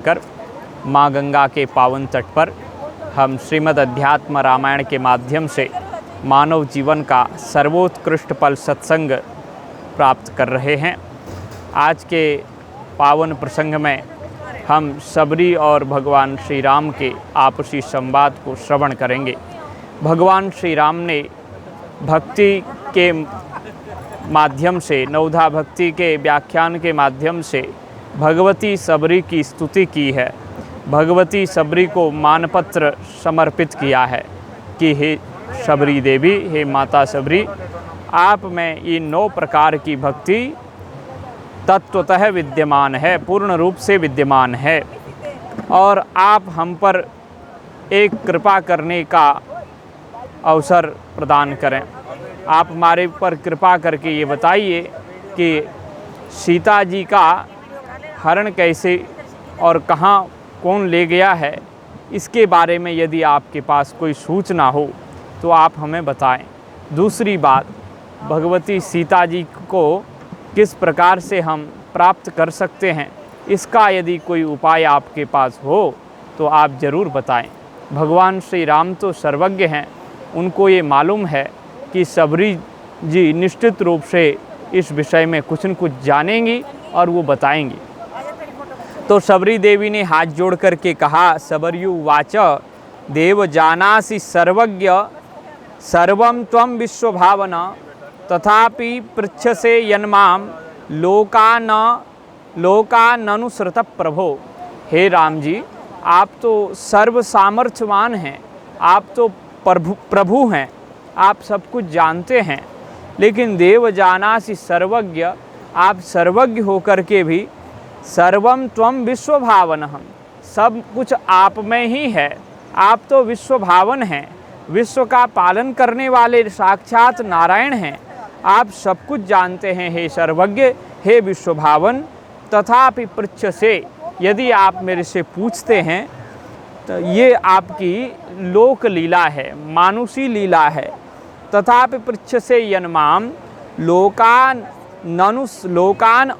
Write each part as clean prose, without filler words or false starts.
कर माँ गंगा के पावन तट पर हम श्रीमद् अध्यात्म रामायण के माध्यम से मानव जीवन का सर्वोत्कृष्ट फल सत्संग प्राप्त कर रहे हैं। आज के पावन प्रसंग में हम सबरी और भगवान श्री राम के आपसी संवाद को श्रवण करेंगे। भगवान श्री राम ने भक्ति के माध्यम से, नवधा भक्ति के व्याख्यान के माध्यम से भगवती सबरी की स्तुति की है। भगवती सबरी को मानपत्र समर्पित किया है कि हे सबरी देवी, हे माता सबरी, आप में ये 9 प्रकार की भक्ति तत्वतः विद्यमान है, पूर्ण रूप से विद्यमान है, और आप हम पर एक कृपा करने का अवसर प्रदान करें। आप हमारे पर कृपा करके ये बताइए कि सीता जी का हरण कैसे और कहाँ कौन ले गया है, इसके बारे में यदि आपके पास कोई सूचना हो तो आप हमें बताएं। दूसरी बात, भगवती सीता जी को किस प्रकार से हम प्राप्त कर सकते हैं, इसका यदि कोई उपाय आपके पास हो तो आप ज़रूर बताएं। भगवान श्री राम तो सर्वज्ञ हैं, उनको ये मालूम है कि सबरी जी निश्चित रूप से इस विषय में कुछ न कुछ जानेंगी और वो बताएंगी। तो सबरी देवी ने हाथ जोड़ करके कहा, सबर्यु वाच देव जानासि सर्वज्ञ सर्वं त्वं विश्वभावना तथापि पृच्छसे यन्माम लोकाननुसृत प्रभो। हे राम जी, आप तो सर्व सामर्थ्यवान हैं, आप तो प्रभु हैं, आप सब कुछ जानते हैं, लेकिन देव जानासि सर्वज्ञ, आप सर्वज्ञ होकर के भी सर्वम त्वं विश्वभावनः, सब कुछ आप में ही है, आप तो विश्वभावन हैं, विश्व का पालन करने वाले साक्षात नारायण हैं, आप सब कुछ जानते हैं हे सर्वज्ञ, हे विश्वभावन। तथापि पृच्छसे, यदि आप मेरे से पूछते हैं तो ये आपकी लोक लीला है, मानुषी लीला है। तथापि पृच्छसे यन्माम लोकान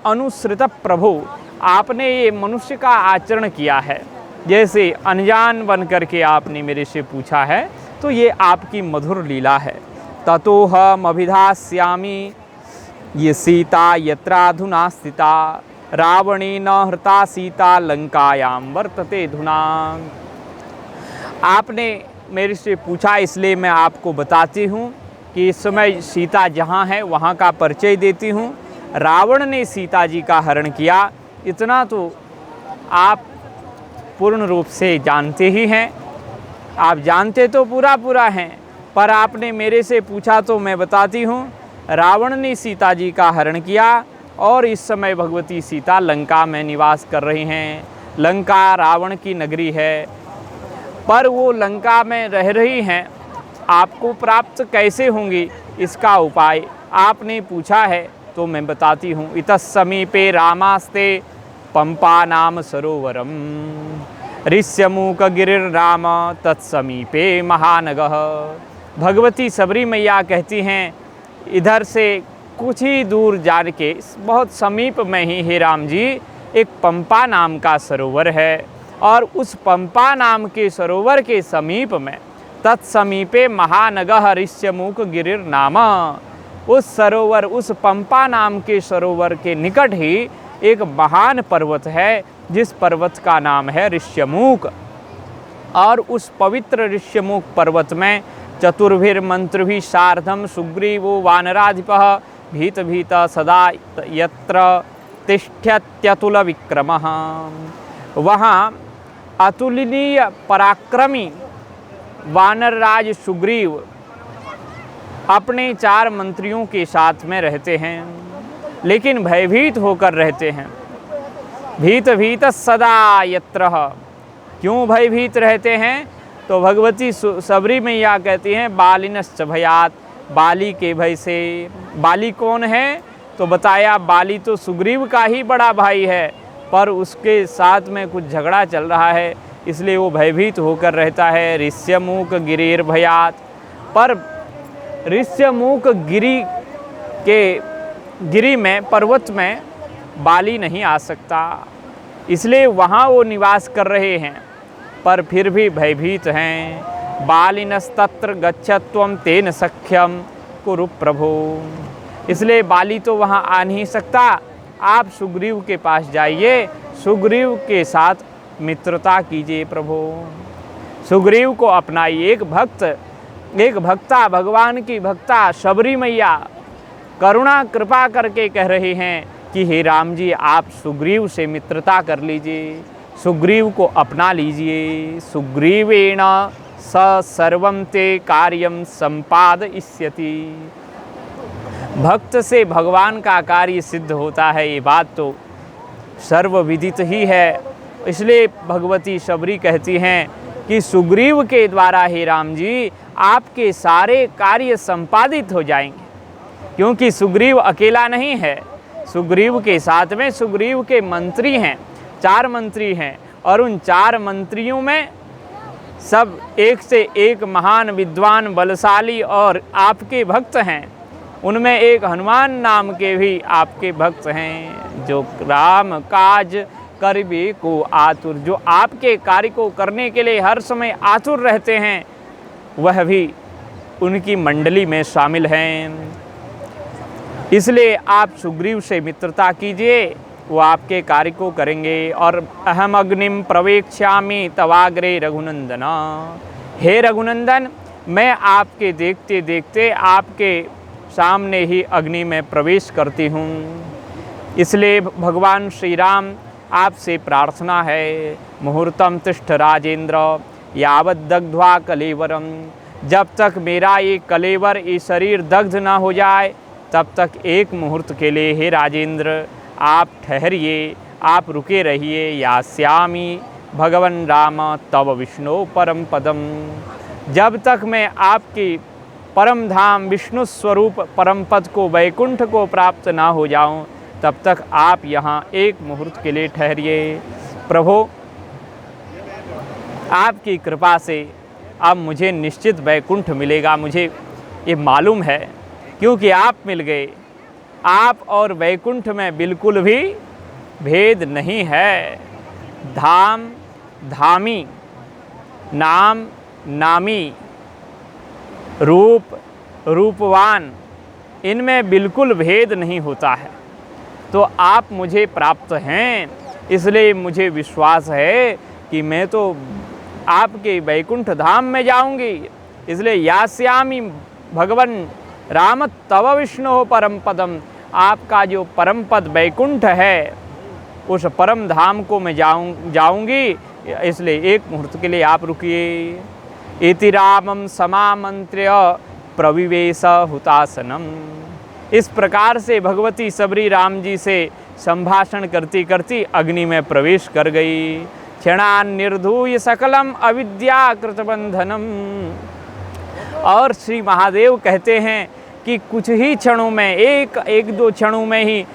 अनुसृत प्रभु, आपने ये मनुष्य का आचरण किया है, जैसे अनजान बन करके आपने मेरे से पूछा है, तो ये आपकी मधुर लीला है। ततोहम अभिधास्यामि ये सीता यत्राधुना स्थिता रावणेन हृता सीता लंकायां वर्तते धुना। आपने मेरे से पूछा, इसलिए मैं आपको बताती हूँ कि इस समय सीता जहाँ है वहाँ का परिचय देती हूँ। रावण ने सीता जी का हरण किया, इतना तो आप पूर्ण रूप से जानते ही हैं। आप जानते तो पूरा हैं, पर आपने मेरे से पूछा तो मैं बताती हूँ। रावण ने सीता जी का हरण किया और इस समय भगवती सीता लंका में निवास कर रही हैं। लंका रावण की नगरी है, पर वो लंका में रह रही हैं, आपको प्राप्त कैसे होंगी, इसका उपाय आपने पूछा है तो मैं बताती हूँ। इतः समीपे रामास्ते पंपा नाम सरोवरम ऋष्यमूक गिरिर्राम तत्समीपे महानगः। भगवती सबरी मैया कहती हैं, इधर से कुछ ही दूर जाने के बहुत समीप में ही हे राम जी एक पंपा नाम का सरोवर है, और उस पंपा नाम के सरोवर के समीप में तत्समीपे महानगः ऋष्यमूक गिरिर्नाम, उस सरोवर, उस पंपा नाम के सरोवर के निकट ही एक महान पर्वत है, जिस पर्वत का नाम है ऋष्यमूक। और उस पवित्र ऋष्यमूक पर्वत में चतुर्भिर्मंत्रिभिः सार्धं सुग्रीवो वानराधिपः भीत भीत सदा यत्र तिष्ठत्यतुल विक्रमः। वहाँ अतुलनीय पराक्रमी वानरराज सुग्रीव अपने 4 मंत्रियों के साथ में रहते हैं, लेकिन भयभीत होकर रहते हैं। भीत भीत सदा यत्र, क्यों भयभीत रहते हैं? तो भगवती सबरी मैया कहती हैं, बालिनश्च भयात्, बाली के भय से। बाली कौन है? तो बताया, बाली तो सुग्रीव का ही बड़ा भाई है, पर उसके साथ में कुछ झगड़ा चल रहा है, इसलिए वो भयभीत होकर रहता है। ऋष्यमूक गिरिर भयात्, पर ऋष्यमूक गिरी में, पर्वत में बाली नहीं आ सकता। इसलिए वहाँ वो निवास कर रहे हैं, पर फिर भी भयभीत हैं। बालिनस्तत्र गच्छत्वं तेन सख्यम कुरु प्रभो। इसलिए बाली तो वहाँ आ नहीं सकता, आप सुग्रीव के पास जाइए, सुग्रीव के साथ मित्रता कीजिए प्रभु। सुग्रीव को अपनाइए। एक भक्ता, भगवान की भक्ता शबरी मैया करुणा कृपा करके कह रहे हैं कि हे राम जी, आप सुग्रीव से मित्रता कर लीजिए, सुग्रीव को अपना लीजिए। सुग्रीवेण स सर्वं ते कार्यं संपादयिष्यति। भक्त से भगवान का कार्य सिद्ध होता है, ये बात तो सर्वविदित ही है। इसलिए भगवती शबरी कहती हैं कि सुग्रीव के द्वारा हे राम जी आपके सारे कार्य संपादित हो जाएंगे, क्योंकि सुग्रीव अकेला नहीं है, सुग्रीव के साथ में सुग्रीव के मंत्री हैं, 4 मंत्री हैं, और उन 4 मंत्रियों में सब एक से एक महान विद्वान बलशाली और आपके भक्त हैं। उनमें एक हनुमान नाम के भी आपके भक्त हैं, जो राम काज करिबे को आतुर, जो आपके कार्य को करने के लिए हर समय आतुर रहते हैं, वह भी उनकी मंडली में शामिल हैं। इसलिए आप सुग्रीव से मित्रता कीजिए, वो आपके कार्य को करेंगे। और अहम अग्निम प्रवेक्ष्यामि तवाग्रे रघुनंदन। हे रघुनंदन, मैं आपके देखते देखते आपके सामने ही अग्नि में प्रवेश करती हूँ। इसलिए भगवान श्री राम आपसे प्रार्थना है, मुहूर्तम तिष्ठ राजेंद्र यावत दग्ध्वा कलेवरम। जब तक मेरा ये कलेवर, ये शरीर दग्ध ना हो जाए, तब तक एक मुहूर्त के लिए हे राजेंद्र आप ठहरिए, आप रुके रहिए। यास्यामि भगवन राम तव विष्णु परम पदम। जब तक मैं आपकी परम धाम विष्णु स्वरूप परम पद को, वैकुंठ को प्राप्त ना हो जाऊं, तब तक आप यहाँ एक मुहूर्त के लिए ठहरिए। प्रभु, आपकी कृपा से अब मुझे निश्चित वैकुंठ मिलेगा, मुझे ये मालूम है, क्योंकि आप मिल गए। आप और वैकुंठ में बिल्कुल भी भेद नहीं है। धाम धामी, नाम नामी, रूप रूपवान, इनमें बिल्कुल भेद नहीं होता है। तो आप मुझे प्राप्त हैं, इसलिए मुझे विश्वास है कि मैं तो आपके वैकुंठ धाम में जाऊंगी। इसलिए यास्यामि भगवन राम तव विष्णु परम पदम। आपका जो परम पद वैकुंठ है, उस परम धाम को मैं जाऊंगी। इसलिए एक मुहूर्त के लिए आप रुकिए। इति रामम समामंत्र्य प्रविवेश हुतासनम। इस प्रकार से भगवती शबरी राम जी से संभाषण करती करती अग्नि में प्रवेश कर गई। क्षणान निर्धूय सकलम अविद्याकृत बंधनम। और श्री महादेव कहते हैं कि कुछ ही क्षणों में, एक दो क्षणों में ही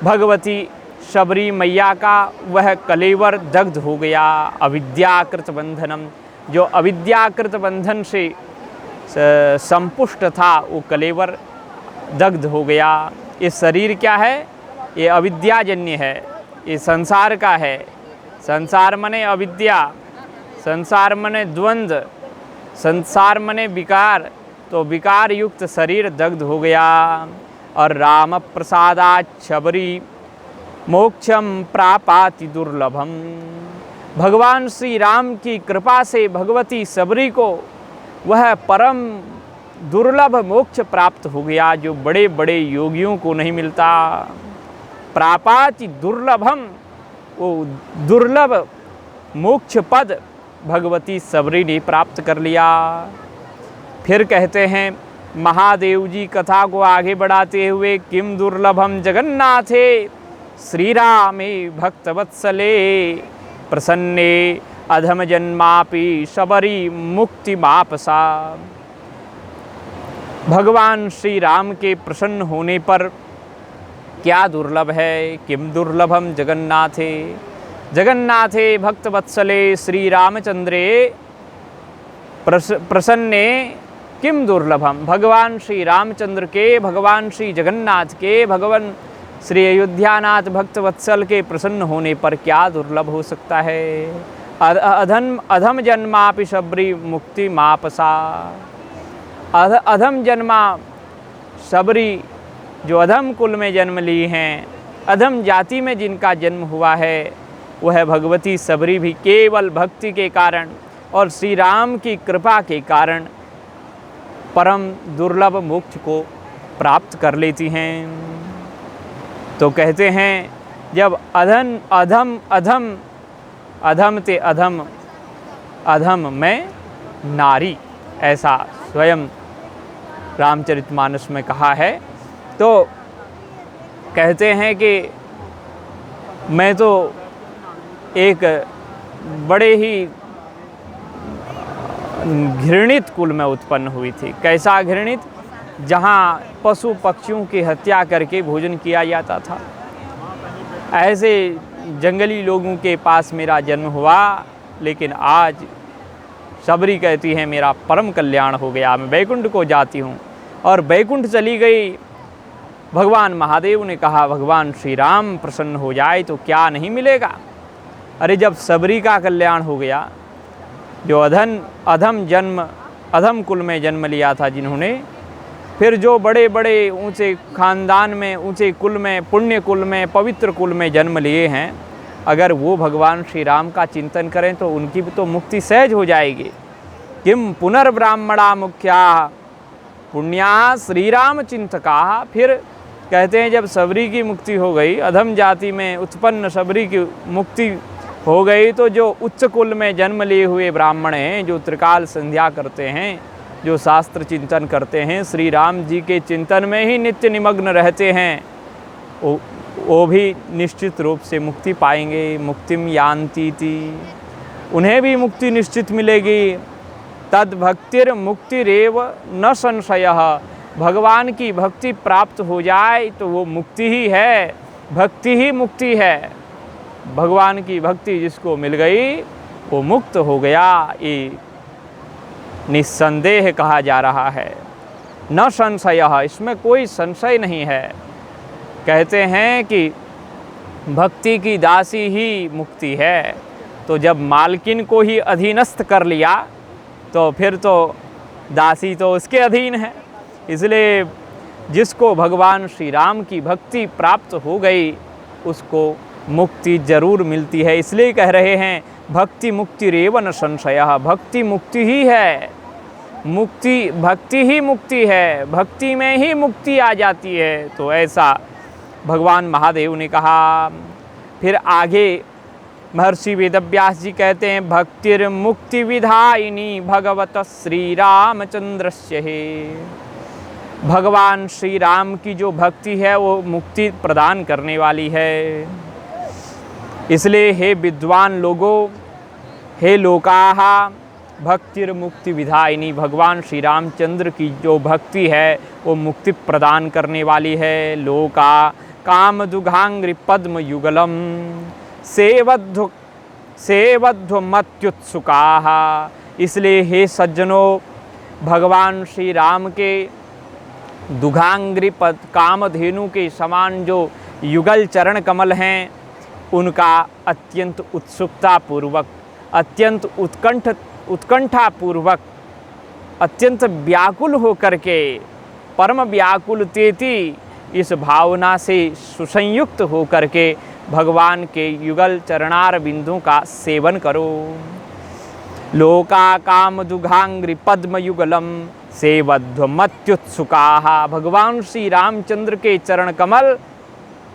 भगवती शबरी मैया का वह कलेवर दग्ध हो गया। अविद्याकृत बंधनम, जो अविद्याकृत बंधन से संपुष्ट था, वो कलेवर दग्ध हो गया। ये शरीर क्या है? ये अविद्याजन्य है, ये संसार का है। संसार मने अविद्या, संसार मने द्वंद्व, संसार मने विकार। तो विकार युक्त शरीर दग्ध हो गया। और राम प्रसादात् शबरी मोक्षम प्रापाति दुर्लभम। भगवान श्री राम की कृपा से भगवती शबरी को वह परम दुर्लभ मोक्ष प्राप्त हो गया, जो बड़े बड़े योगियों को नहीं मिलता। प्रापाति दुर्लभम, वो दुर्लभ मोक्ष पद भगवती शबरी ने प्राप्त कर लिया। फिर कहते हैं महादेव जी कथा को आगे बढ़ाते हुए, किम दुर्लभम जगन्नाथे श्री रामे भक्तवत्सले प्रसन्ने अधम जन्मापि शबरी मुक्ति मापसा। भगवान श्री राम के प्रसन्न होने पर क्या दुर्लभ है? किम दुर्लभम जगन्नाथे, जगन्नाथे भक्तवत्सले श्री रामचंद्रे प्रसन्ने किम दुर्लभम। भगवान श्री रामचंद्र के, भगवान श्री जगन्नाथ के, भगवान श्री अयोध्यानाथ भक्त वत्सल के प्रसन्न होने पर क्या दुर्लभ हो सकता है। अधम जन्मापि शबरी मुक्ति मापसा। अधम जन्मा शबरी जो अधम कुल में जन्म ली हैं, अधम जाति में जिनका जन्म हुआ है, वह भगवती शबरी भी केवल भक्ति के कारण और श्री राम की कृपा के कारण परम दुर्लभ मोक्ष को प्राप्त कर लेती हैं। तो कहते हैं जब अधम ते अधम में नारी, ऐसा स्वयं रामचरितमानस में कहा है। तो कहते हैं कि मैं तो एक बड़े ही घृणित कुल में उत्पन्न हुई थी। कैसा घृणित? जहाँ पशु पक्षियों की हत्या करके भोजन किया जाता था, ऐसे जंगली लोगों के पास मेरा जन्म हुआ। लेकिन आज शबरी कहती है मेरा परम कल्याण हो गया, मैं बैकुंठ को जाती हूँ। और बैकुंठ चली गई। भगवान महादेव ने कहा भगवान श्री राम प्रसन्न हो जाए तो क्या नहीं मिलेगा। अरे जब शबरी का कल्याण हो गया, जो अधम कुल में जन्म लिया था जिन्होंने, फिर जो बड़े बड़े ऊंचे खानदान में, ऊंचे कुल में, पुण्य कुल में, पवित्र कुल में जन्म लिए हैं, अगर वो भगवान श्री राम का चिंतन करें तो उनकी भी तो मुक्ति सहज हो जाएगी। किम पुनर्ब्राह्मणा मुख्या पुण्या श्री राम चिंतका। फिर कहते हैं जब शबरी की मुक्ति हो गई, अधम जाति में उत्पन्न शबरी की मुक्ति हो गई, तो जो उच्च कुल में जन्म लिए हुए ब्राह्मण हैं, जो त्रिकाल संध्या करते हैं, जो शास्त्र चिंतन करते हैं, श्री राम जी के चिंतन में ही नित्य निमग्न रहते हैं, वो भी निश्चित रूप से मुक्ति पाएंगे। मुक्तिम यान्ति ति, उन्हें भी मुक्ति निश्चित मिलेगी। तद भक्तिर मुक्तिरेव न संशयः, भगवान की भक्ति प्राप्त हो जाए तो वो मुक्ति ही है, भक्ति ही मुक्ति है। भगवान की भक्ति जिसको मिल गई वो मुक्त हो गया, ये निस्संदेह कहा जा रहा है। न संशयः, इसमें कोई संशय नहीं है। कहते हैं कि भक्ति की दासी ही मुक्ति है। तो जब मालकिन को ही अधीनस्थ कर लिया तो फिर तो दासी तो उसके अधीन है। इसलिए जिसको भगवान श्री राम की भक्ति प्राप्त हो गई उसको मुक्ति जरूर मिलती है। इसलिए कह रहे हैं भक्ति मुक्ति रेव न संशयः, भक्ति मुक्ति ही है, मुक्ति भक्ति ही मुक्ति है, भक्ति में ही मुक्ति आ जाती है। तो ऐसा भगवान महादेव ने कहा। फिर आगे महर्षि वेदव्यास जी कहते हैं भक्तिर मुक्ति विधायिनी भगवत श्री रामचंद्रस्य हे। भगवान श्री राम की जो भक्ति है वो मुक्ति प्रदान करने वाली है। इसलिए हे विद्वान लोगों, हे लोकाः, भक्तिर मुक्ति विधायिनी, भगवान श्री रामचंद्र की जो भक्ति है वो मुक्ति प्रदान करने वाली है। लोका काम दुघांग्रि पद्म युगलम सेवध्व मत्युत्सुकाः। इसलिए हे सज्जनों, भगवान श्री राम के दुघांग्रि पद कामधेनु के समान जो युगल चरण कमल हैं, उनका अत्यंत उत्सुकता पूर्वक, अत्यंत उत्कंठा पूर्वक, अत्यंत व्याकुल होकर के, परम व्याकुल तेती इस भावना से सुसंयुक्त होकर के भगवान के युगल चरणार बिंदु का सेवन करो। लोका काम दुघांग्रि पद्म युगलम सेवध्व मत्युत्सुकाः। भगवान श्री रामचंद्र के चरण कमल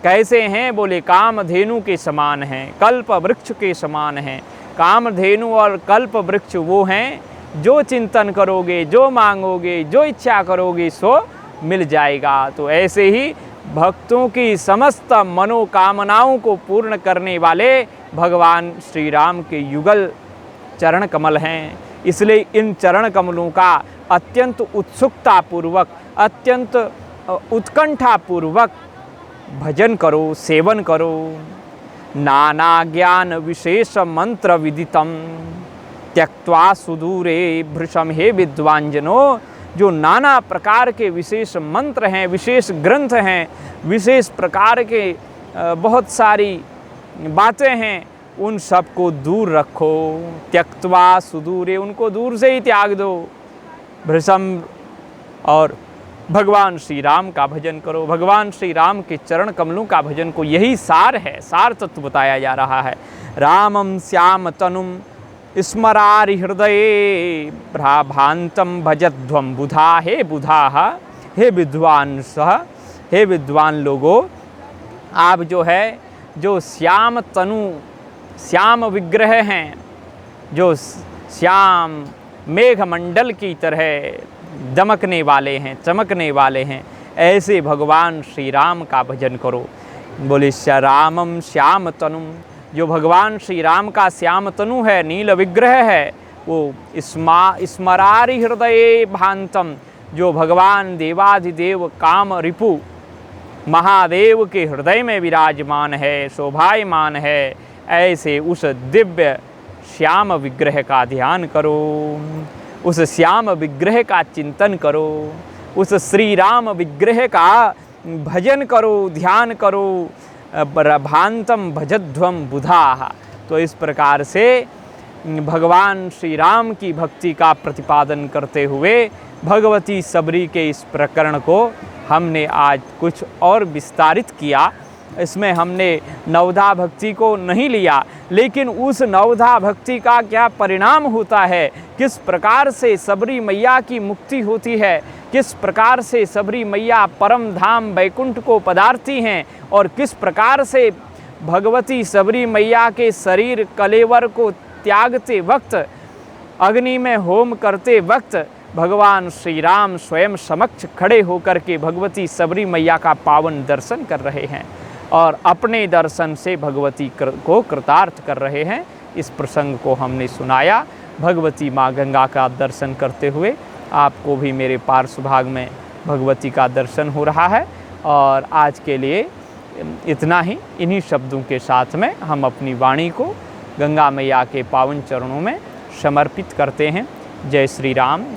कैसे हैं? बोले कामधेनु के समान हैं, कल्प वृक्ष के समान हैं। कामधेनु और कल्प वृक्ष वो हैं जो चिंतन करोगे, जो मांगोगे, जो इच्छा करोगे सो मिल जाएगा। तो ऐसे ही भक्तों की समस्त मनोकामनाओं को पूर्ण करने वाले भगवान श्री राम के युगल चरण कमल हैं। इसलिए इन चरण कमलों का अत्यंत उत्सुकता पूर्वक, अत्यंत उत्कंठा पूर्वक भजन करो, सेवन करो। नाना ज्ञान विशेष मंत्र विदितम त्यक्त्वा सुदूरे भृशम। हे विद्वांजनो, जो नाना प्रकार के विशेष मंत्र हैं, विशेष ग्रंथ हैं, विशेष प्रकार के बहुत सारी बातें हैं, उन सब को दूर रखो। त्यक्त्वा सुदूरे, उनको दूर से ही त्याग दो। भृशम, और भगवान श्री राम का भजन करो, भगवान श्री राम के चरण कमलों का भजन को। यही सार है, सार तत्व बताया जा रहा है। रामं श्याम तनुम स्मरारि हृदये भ्राभांतम भजध्वम बुधा। हे बुधाः, हे विद्वान सह, हे विद्वान लोगों, आप जो है जो श्याम तनु, श्याम विग्रह हैं, जो श्याम मेघमंडल की तरह दमकने वाले हैं, चमकने वाले हैं, ऐसे भगवान श्री राम का भजन करो। बोले रामम श्याम तनुम, जो भगवान श्री राम का श्याम तनु है, नील विग्रह है, वो स्मरारि हृदये भांतम, जो भगवान देवाधिदेव काम रिपु महादेव के हृदय में विराजमान है, शोभायमान है, ऐसे उस दिव्य श्याम विग्रह का ध्यान करो, उस श्याम विग्रह का चिंतन करो, उस श्री राम विग्रह का भजन करो, ध्यान करो। भांतम भजध्वम बुधाः। तो इस प्रकार से भगवान श्री राम की भक्ति का प्रतिपादन करते हुए भगवती सबरी के इस प्रकरण को हमने आज कुछ और विस्तारित किया। इसमें हमने नवधा भक्ति को नहीं लिया, लेकिन उस नवधा भक्ति का क्या परिणाम होता है, किस प्रकार से सबरी मैया की मुक्ति होती है, किस प्रकार से सबरी मैया परम धाम वैकुंठ को पधारती हैं, और किस प्रकार से भगवती सबरी मैया के शरीर कलेवर को त्यागते वक्त, अग्नि में होम करते वक्त भगवान श्री राम स्वयं समक्ष खड़े होकर के भगवती सबरी मैया का पावन दर्शन कर रहे हैं और अपने दर्शन से भगवती को कृतार्थ कर रहे हैं। इस प्रसंग को हमने सुनाया। भगवती माँ गंगा का दर्शन करते हुए आपको भी मेरे पार्श्व भाग में भगवती का दर्शन हो रहा है। और आज के लिए इतना ही। इन्हीं शब्दों के साथ में हम अपनी वाणी को गंगा मैया के पावन चरणों में समर्पित करते हैं। जय श्री राम,